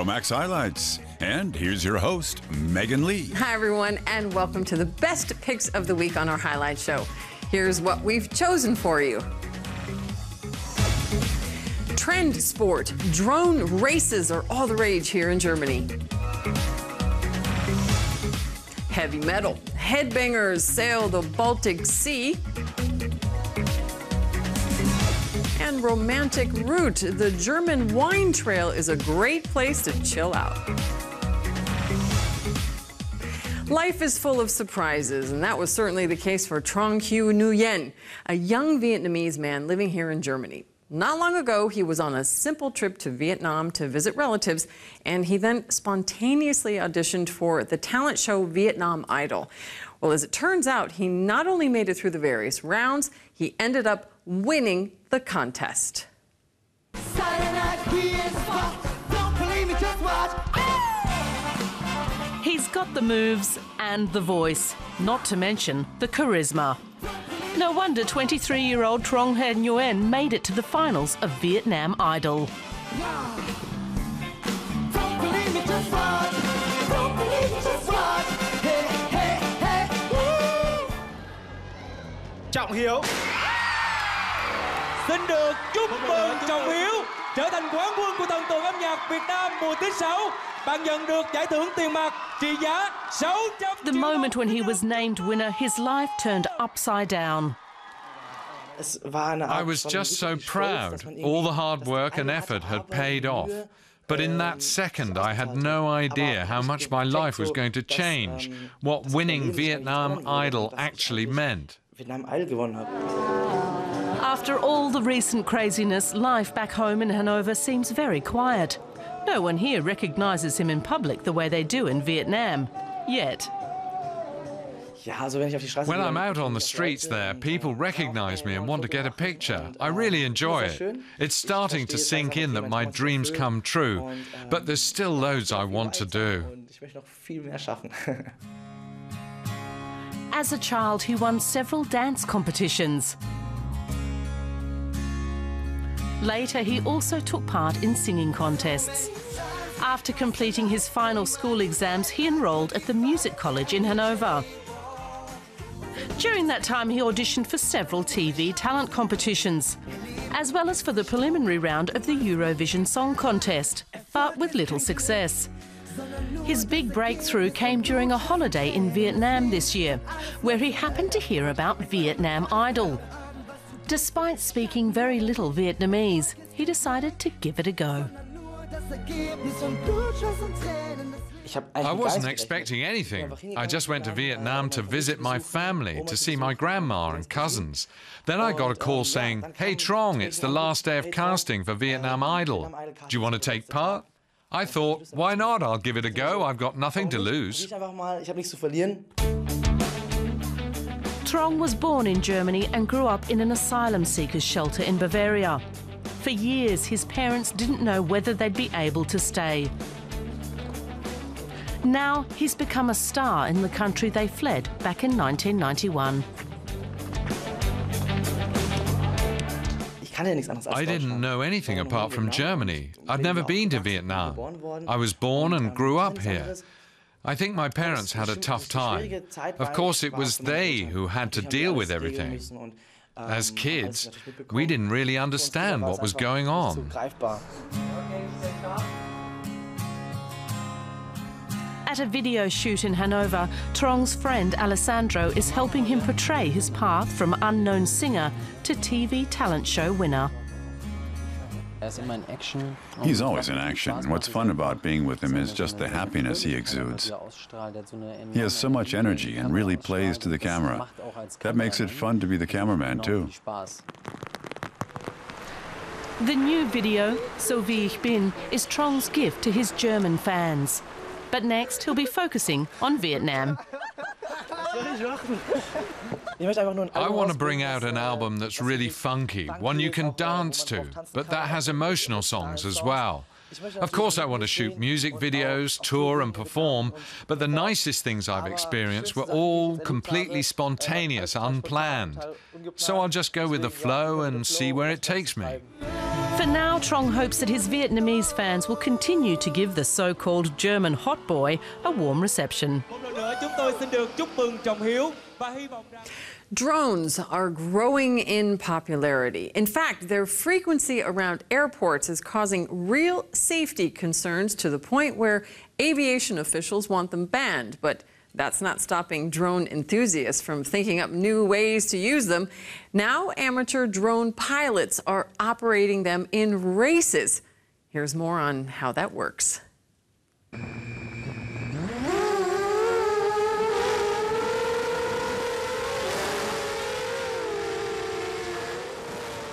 Euromaxx highlights. And here's your host, Megan Lee. Hi, everyone, and welcome to the best picks of the week on our highlight show. Here's what we've chosen for you. Trend sport, drone races are all the rage here in Germany. Heavy metal, headbangers sail the Baltic Sea. And romantic route, the German wine trail is a great place to chill out. Life is full of surprises, and that was certainly the case for Trong Hu Nguyen, a young Vietnamese man living here in Germany. Not long ago, he was on a simple trip to Vietnam to visit relatives, and he then spontaneously auditioned for the talent show Vietnam Idol. Well, as it turns out, he not only made it through the various rounds, he ended up winning the contest. He's got the moves and the voice, not to mention the charisma. No wonder 23-year-old Trong Hu Nguyen made it to the finals of Vietnam Idol. Trọng Hiếu xin được chúc mừng Trọng Hiếu trở thành quán quân của thần tượng âm nhạc Việt Nam mùa thứ 6. Bạn nhận được giải thưởng tiền mặt trị giá 600 triệu. The moment when he was named winner, his life turned upside down. I was just so proud. All the hard work and effort had paid off. But in that second, I had no idea how much my life was going to change, what winning Vietnam Idol actually meant. After all the recent craziness, life back home in Hanover seems very quiet. No one here recognises him in public the way they do in Vietnam, yet. When I'm out on the streets there, people recognise me and want to get a picture. I really enjoy it. It's starting to sink in that my dreams come true, but there's still loads I want to do. As a child, he won several dance competitions. Later, he also took part in singing contests. After completing his final school exams, he enrolled at the music college in Hanover. During that time, he auditioned for several TV talent competitions, as well as for the preliminary round of the Eurovision Song Contest, but with little success. His big breakthrough came during a holiday in Vietnam this year, where he happened to hear about Vietnam Idol. Despite speaking very little Vietnamese, he decided to give it a go. I wasn't expecting anything. I just went to Vietnam to visit my family, to see my grandma and cousins. Then I got a call saying, "Hey Trong, it's the last day of casting for Vietnam Idol. Do you want to take part?" I thought, why not? I'll give it a go. I've got nothing to lose. Trong was born in Germany and grew up in an asylum seekers shelter in Bavaria. For years, his parents didn't know whether they'd be able to stay. Now, he's become a star in the country they fled back in 1991. I didn't know anything apart from Germany. I'd never been to Vietnam. I was born and grew up here. I think my parents had a tough time. Of course, it was they who had to deal with everything. As kids, we didn't really understand what was going on. At a video shoot in Hanover, Trong's friend Alessandro is helping him portray his path from unknown singer to TV talent show winner. He's always in action. What's fun about being with him is just the happiness he exudes. He has so much energy and really plays to the camera. That makes it fun to be the cameraman, too. The new video, So wie ich bin, is Trong's gift to his German fans. But next, he'll be focusing on Vietnam. I want to bring out an album that's really funky, one you can dance to, but that has emotional songs as well. Of course, I want to shoot music videos, tour and perform, but the nicest things I've experienced were all completely spontaneous, unplanned. So I'll just go with the flow and see where it takes me. For now, Trong hopes that his Vietnamese fans will continue to give the so-called German hot boy a warm reception. Drones are growing in popularity. In fact, their frequency around airports is causing real safety concerns to the point where aviation officials want them banned. But that's not stopping drone enthusiasts from thinking up new ways to use them. Now, amateur drone pilots are operating them in races. Here's more on how that works.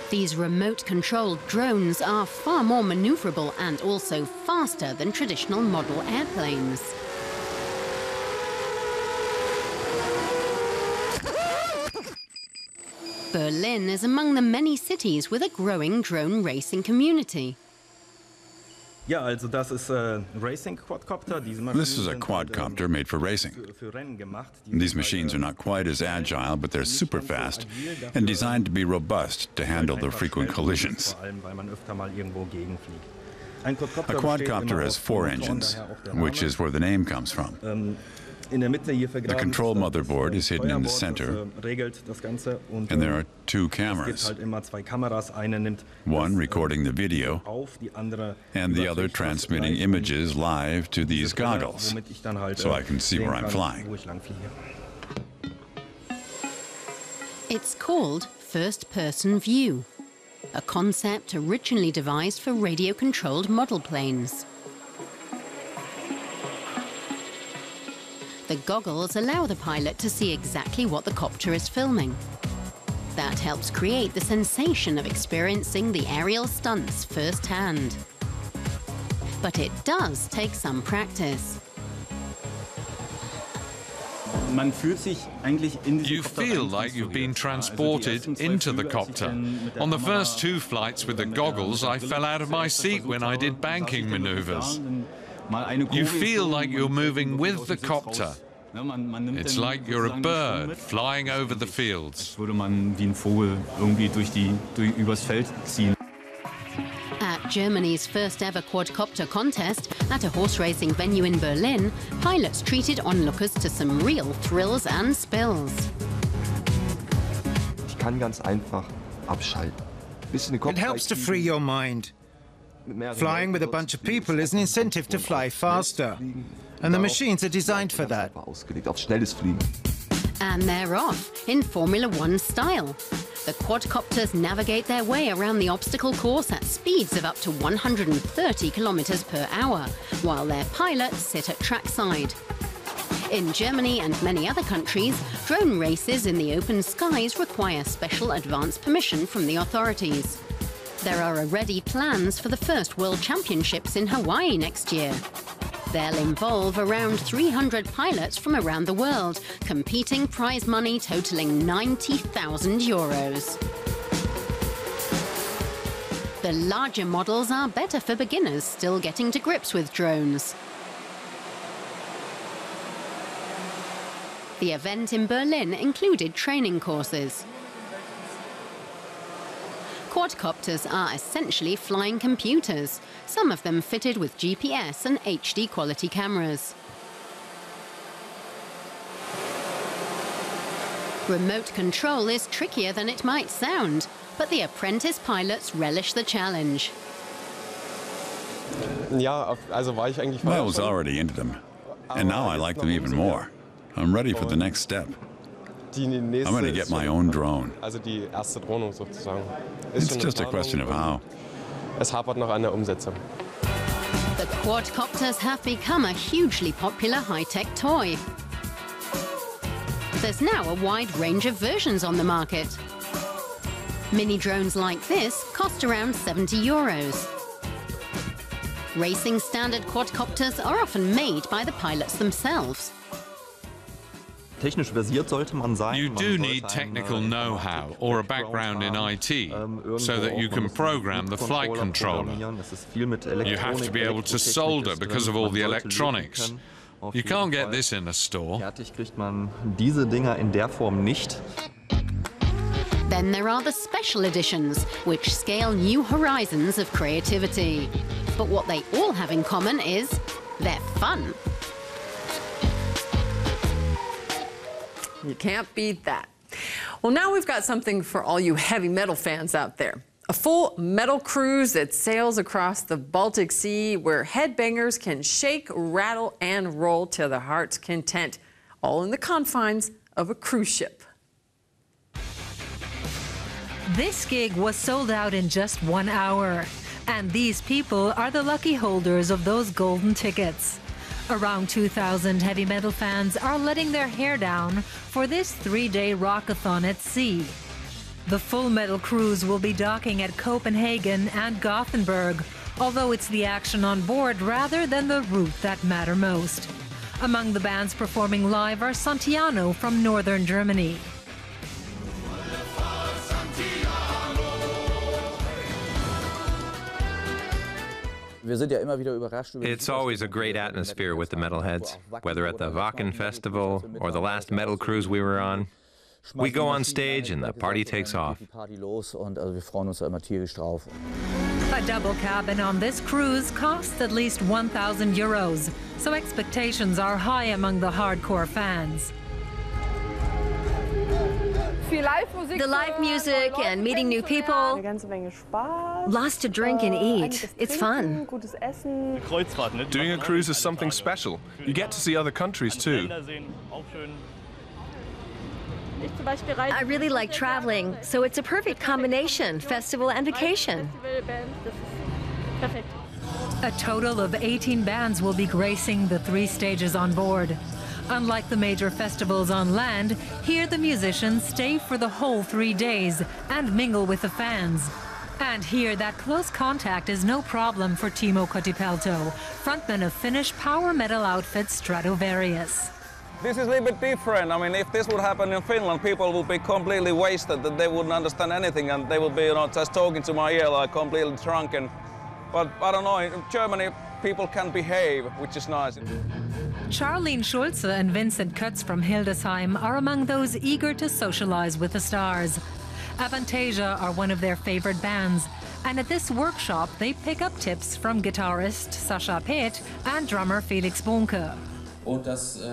These remote-controlled drones are far more maneuverable and also faster than traditional model airplanes. Berlin is among the many cities with a growing drone racing community. This is a quadcopter made for racing. These machines are not quite as agile, but they're super fast and designed to be robust to handle the frequent collisions. A quadcopter has 4 engines, which is where the name comes from. The control motherboard is hidden in the center, and there are 2 cameras, one recording the video, and the other transmitting images live to these goggles, so I can see where I'm flying. It's called first-person view, a concept originally devised for radio-controlled model planes. The goggles allow the pilot to see exactly what the copter is filming. That helps create the sensation of experiencing the aerial stunts firsthand. But it does take some practice. You feel like you've been transported into the copter. On the first 2 flights with the goggles, I fell out of my seat when I did banking maneuvers. You feel like you're moving with the copter. It's like you're a bird flying over the fields. At Germany's first ever quadcopter contest, at a horse racing venue in Berlin, pilots treated onlookers to some real thrills and spills. It helps to free your mind. Flying with a bunch of people is an incentive to fly faster, and the machines are designed for that. And they're off, in Formula One style. The quadcopters navigate their way around the obstacle course at speeds of up to 130 kilometers per hour, while their pilots sit at trackside. In Germany and many other countries, drone races in the open skies require special advance permission from the authorities. There are already plans for the first World Championships in Hawaii next year. They'll involve around 300 pilots from around the world, competing prize money totaling 90,000 euros. The larger models are better for beginners still getting to grips with drones. The event in Berlin included training courses. Quadcopters are essentially flying computers, some of them fitted with GPS and HD quality cameras. Remote control is trickier than it might sound, but the apprentice pilots relish the challenge. I was already into them, and now I like them even more. I'm ready for the next step. I'm going to get my own drone. It's just a question of how. The quadcopters have become a hugely popular high-tech toy. There's now a wide range of versions on the market. Mini drones like this cost around 70 euros. Racing standard quadcopters are often made by the pilots themselves. You do need technical know-how or a background in IT so that you can program the flight controller. You have to be able to solder because of all the electronics. You can't get this in a store. There's Then there are the special editions, which scale new horizons of creativity. But what they all have in common is they're fun. You can't beat that. Well, now we've got something for all you heavy metal fans out there. A full metal cruise that sails across the Baltic Sea where headbangers can shake, rattle, and roll to their heart's content, all in the confines of a cruise ship. This gig was sold out in just 1 hour, and these people are the lucky holders of those golden tickets. Around 2,000 heavy metal fans are letting their hair down for this 3-day rockathon at sea. The Full Metal Cruise will be docking at Copenhagen and Gothenburg, although it's the action on board rather than the route that matter most. Among the bands performing live are Santiano from northern Germany. It's always a great atmosphere with the metalheads, whether at the Wacken Festival or the last metal cruise we were on. We go on stage and the party takes off. A double cabin on this cruise costs at least 1,000 euros, so expectations are high among the hardcore fans. The live music and meeting new people, lots to drink and eat. It's fun. Doing a cruise is something special. You get to see other countries too. I really like traveling, so it's a perfect combination, festival and vacation. A total of 18 bands will be gracing the 3 stages on board. Unlike the major festivals on land, here the musicians stay for the whole 3 days and mingle with the fans. And here that close contact is no problem for Timo Kotipelto, frontman of Finnish power metal outfit Stratovarius. This is a little bit different. I mean, if this would happen in Finland, people would be completely wasted, that they wouldn't understand anything, and they would be, just talking to my ear like completely drunk. But I don't know, in Germany, people can behave, which is nice. Charlene Schulze and Vincent Kutz from Hildesheim are among those eager to socialize with the stars. Avantasia are one of their favorite bands, and at this workshop they pick up tips from guitarist Sascha Peth and drummer Felix Bonke.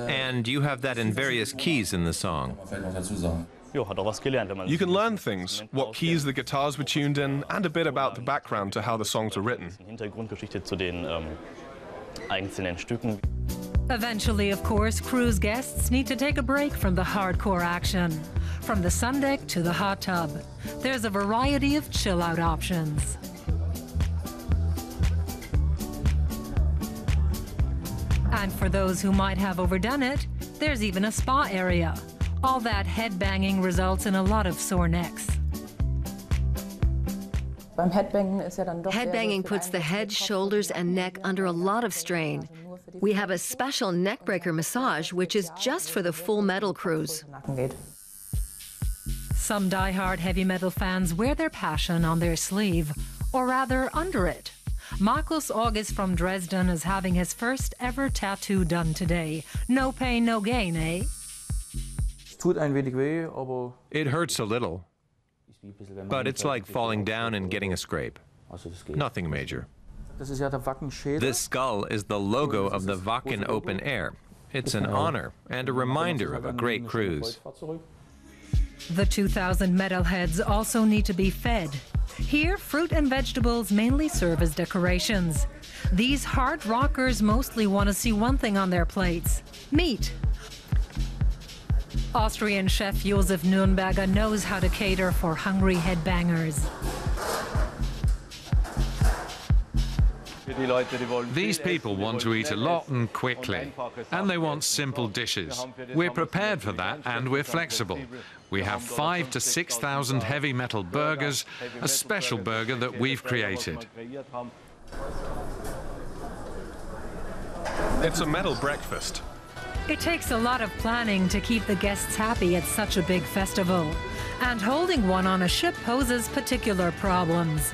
And you have that in various keys in the song. You can learn things, what keys the guitars were tuned in, and a bit about the background to how the songs are written. Eventually, of course, cruise guests need to take a break from the hardcore action. From the sun deck to the hot tub, there's a variety of chill-out options. And for those who might have overdone it, there's even a spa area. All that head-banging results in a lot of sore necks. Headbanging puts the head, shoulders, and neck under a lot of strain. We have a special neck breaker massage, which is just for the Full Metal Cruise. Some die-hard heavy metal fans wear their passion on their sleeve, or rather under it. Markus August from Dresden is having his first ever tattoo done today. No pain, no gain, eh? It hurts a little, but it's like falling down and getting a scrape. Nothing major. This skull is the logo of the Wacken Open Air. It's an honor and a reminder of a great cruise. The 2,000 metalheads also need to be fed. Here, fruit and vegetables mainly serve as decorations. These hard rockers mostly want to see one thing on their plates: meat. Austrian chef Josef Nürnberger knows how to cater for hungry headbangers. These people want to eat a lot and quickly, and they want simple dishes. We're prepared for that, and we're flexible. We have 5,000 to 6,000 heavy metal burgers, a special burger that we've created. It's a metal breakfast. It takes a lot of planning to keep the guests happy at such a big festival, and holding one on a ship poses particular problems.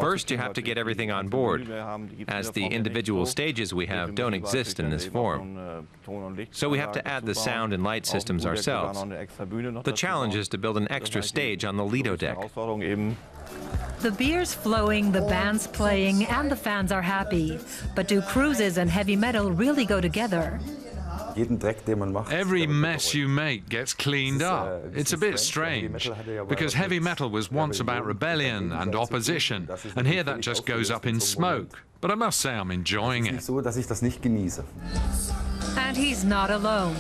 First, you have to get everything on board, as the individual stages we have don't exist in this form. So we have to add the sound and light systems ourselves. The challenge is to build an extra stage on the Lido deck. The beer's flowing, the band's playing, and the fans are happy. But do cruises and heavy metal really go together? Every mess you make gets cleaned up. It's a bit strange, because heavy metal was once about rebellion and opposition, and here that just goes up in smoke. But I must say I'm enjoying it. And he's not alone.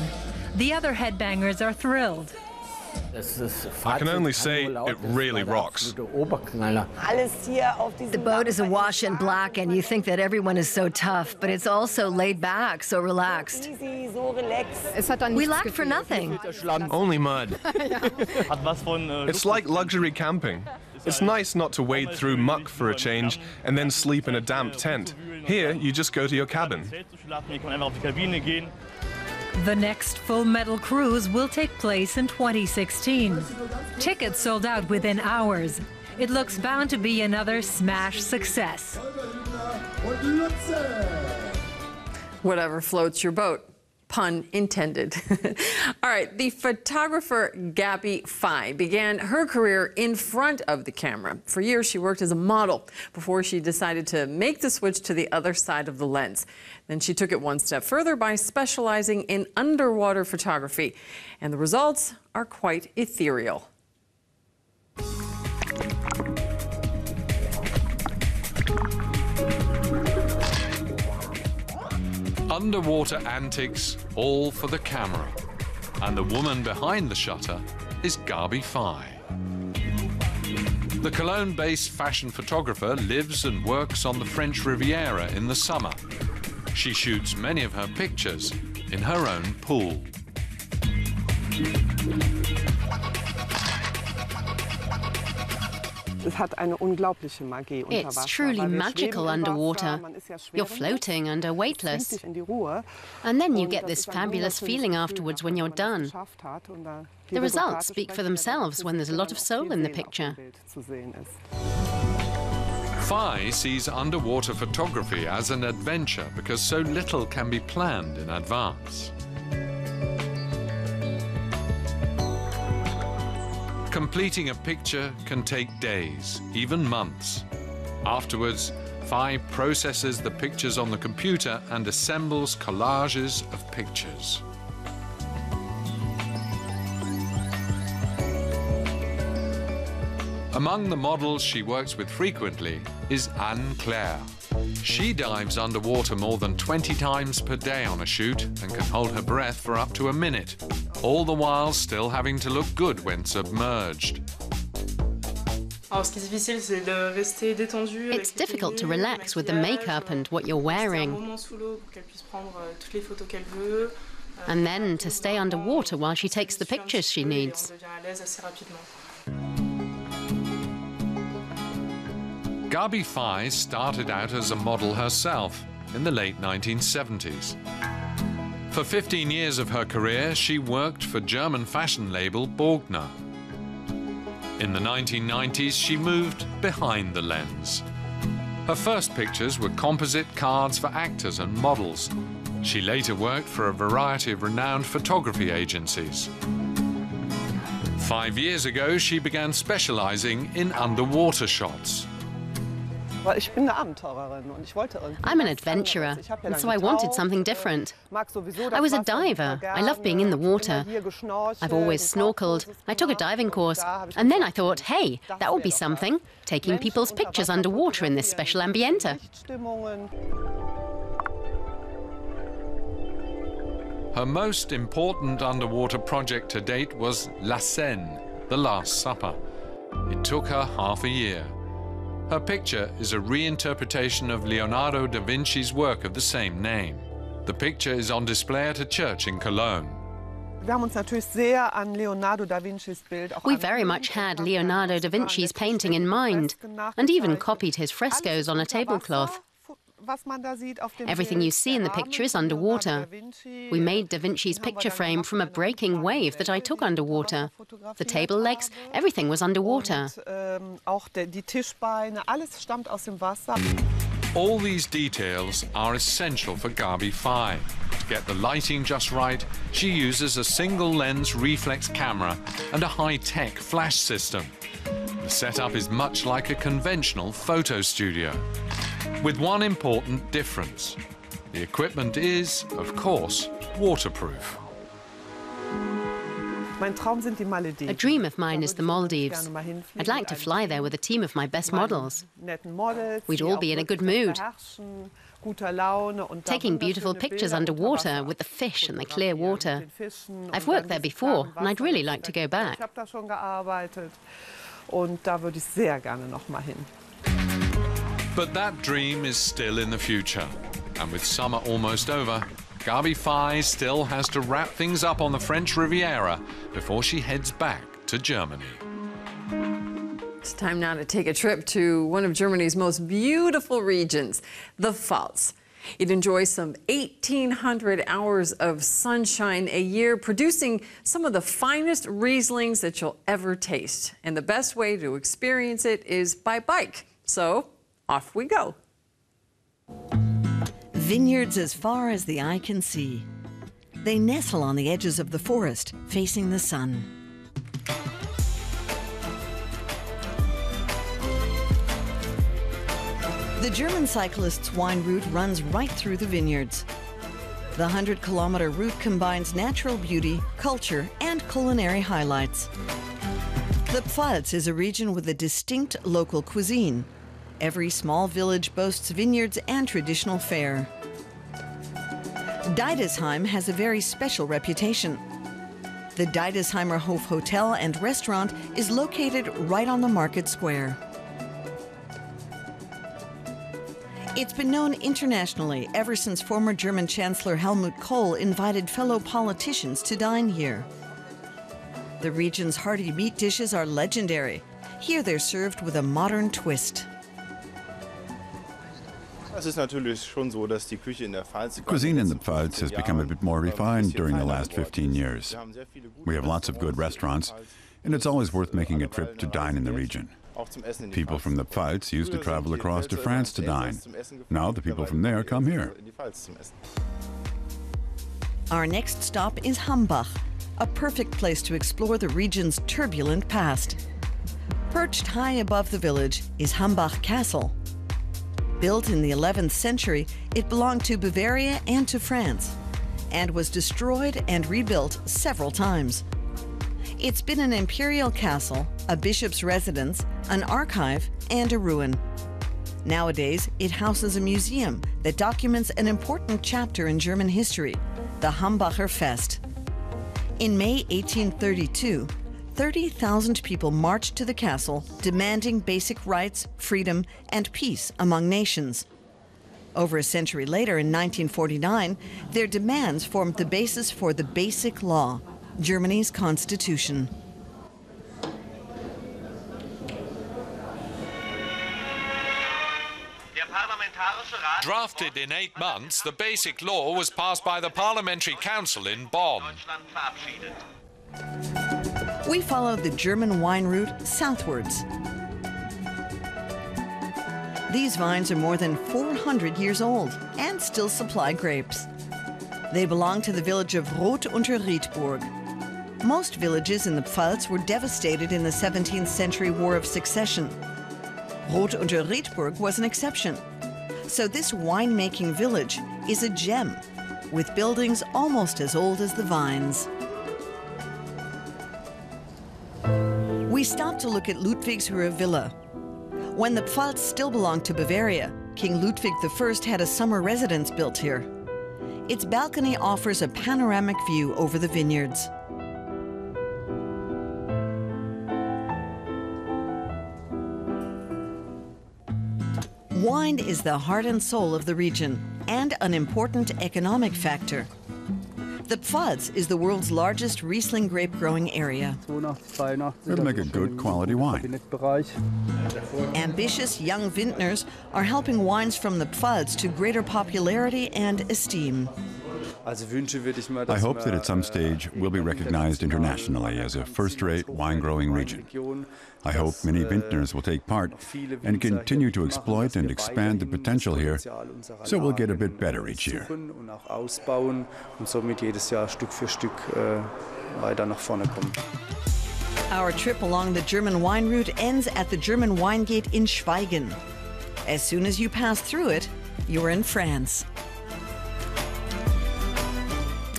The other headbangers are thrilled. I can only say it really rocks. The boat is awash in black, and you think that everyone is so tough, but it's also laid back, so relaxed. We lacked for nothing. Only mud. It's like luxury camping. It's nice not to wade through muck for a change and then sleep in a damp tent. Here, you just go to your cabin. The next Full Metal cruise will take place in 2016. Tickets sold out within hours. It looks bound to be another smash success. Whatever floats your boat. Pun intended. All right, the photographer Gaby Fey began her career in front of the camera. For years, she worked as a model before she decided to make the switch to the other side of the lens. Then she took it one step further by specializing in underwater photography. And the results are quite ethereal. Underwater antics, all for the camera. And the woman behind the shutter is Gaby Fey. The Cologne-based fashion photographer lives and works on the French Riviera in the summer. She shoots many of her pictures in her own pool. It's truly magical underwater. You're floating and are weightless. And then you get this fabulous feeling afterwards when you're done. The results speak for themselves when there's a lot of soul in the picture. Fey sees underwater photography as an adventure because so little can be planned in advance. Completing a picture can take days, even months. Afterwards, Fey processes the pictures on the computer and assembles collages of pictures. Among the models she works with frequently is Anne-Claire. She dives underwater more than 20 times per day on a shoot and can hold her breath for up to a minute, all the while still having to look good when submerged. It's difficult to relax with the makeup and what you're wearing. And then to stay underwater while she takes the pictures she needs. Gaby Fey started out as a model herself in the late 1970s. For 15 years of her career, she worked for German fashion label Borgner. In the 1990s, she moved behind the lens. Her first pictures were composite cards for actors and models. She later worked for a variety of renowned photography agencies. 5 years ago, she began specializing in underwater shots. I'm an adventurer, and so I wanted something different. I was a diver. I love being in the water. I've always snorkeled. I took a diving course, and then I thought, hey, that would be something, taking people's pictures underwater in this special ambiente. Her most important underwater project to date was La Scène, The Last Supper. It took her half a year. Her picture is a reinterpretation of Leonardo da Vinci's work of the same name. The picture is on display at a church in Cologne. We very much had Leonardo da Vinci's painting in mind, and even copied his frescoes on a tablecloth. Everything you see in the picture is underwater. We made Da Vinci's picture frame from a breaking wave that I took underwater. The table legs, everything was underwater. All these details are essential for Gaby Fey. To get the lighting just right, she uses a single-lens reflex camera and a high-tech flash system. The setup is much like a conventional photo studio, with one important difference. The equipment is, of course, waterproof. A dream of mine is the Maldives. I'd like to fly there with a team of my best models. We'd all be in a good mood, taking beautiful pictures underwater with the fish and the clear water. I've worked there before, and I'd really like to go back. But that dream is still in the future, and with summer almost over, Gaby Fey still has to wrap things up on the French Riviera before she heads back to Germany. It's time now to take a trip to one of Germany's most beautiful regions, the Pfalz. It enjoys some 1,800 hours of sunshine a year, producing some of the finest Rieslings that you'll ever taste. And the best way to experience it is by bike. So, off we go. Vineyards as far as the eye can see. They nestle on the edges of the forest, facing the sun. The German cyclists' wine route runs right through the vineyards. The 100-kilometer route combines natural beauty, culture, and culinary highlights. The Pfalz is a region with a distinct local cuisine. Every small village boasts vineyards and traditional fare. Deidesheim has a very special reputation. The Deidesheimer Hof Hotel and Restaurant is located right on the market square. It's been known internationally ever since former German Chancellor Helmut Kohl invited fellow politicians to dine here. The region's hearty meat dishes are legendary. Here they're served with a modern twist. The cuisine in the Pfalz has become a bit more refined during the last 15 years. We have lots of good restaurants, and it's always worth making a trip to dine in the region. People from the Pfalz used to travel across to France to dine. Now the people from there come here. Our next stop is Hambach, a perfect place to explore the region's turbulent past. Perched high above the village is Hambach Castle. Built in the 11th century, it belonged to Bavaria and to France, and was destroyed and rebuilt several times. It's been an imperial castle, a bishop's residence, an archive, and a ruin. Nowadays, it houses a museum that documents an important chapter in German history, the Hambacher Fest. In May 1832, 30,000 people marched to the castle demanding basic rights, freedom, and peace among nations. Over a century later, in 1949, their demands formed the basis for the Basic Law, Germany's constitution. Drafted in 8 months, the Basic Law was passed by the Parliamentary Council in Bonn. We followed the German wine route southwards. These vines are more than 400 years old and still supply grapes. They belong to the village of Roth unter Rietburg. Most villages in the Pfalz were devastated in the 17th century War of Succession. Roth unter Rietburg was an exception. So this winemaking village is a gem, with buildings almost as old as the vines. We stopped to look at Ludwigshöhe Villa. When the Pfalz still belonged to Bavaria, King Ludwig I had a summer residence built here. Its balcony offers a panoramic view over the vineyards. Wine is the heart and soul of the region and an important economic factor. The Pfalz is the world's largest Riesling grape growing area. It'll make a good quality wine. Ambitious young vintners are helping wines from the Pfalz to greater popularity and esteem. I hope that at some stage we'll be recognized internationally as a first-rate wine-growing region. I hope many vintners will take part and continue to exploit and expand the potential here, so we'll get a bit better each year. Our trip along the German wine route ends at the German wine gate in Schweigen. As soon as you pass through it, you're in France.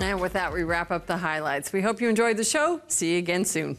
And with that, we wrap up the highlights. We hope you enjoyed the show. See you again soon.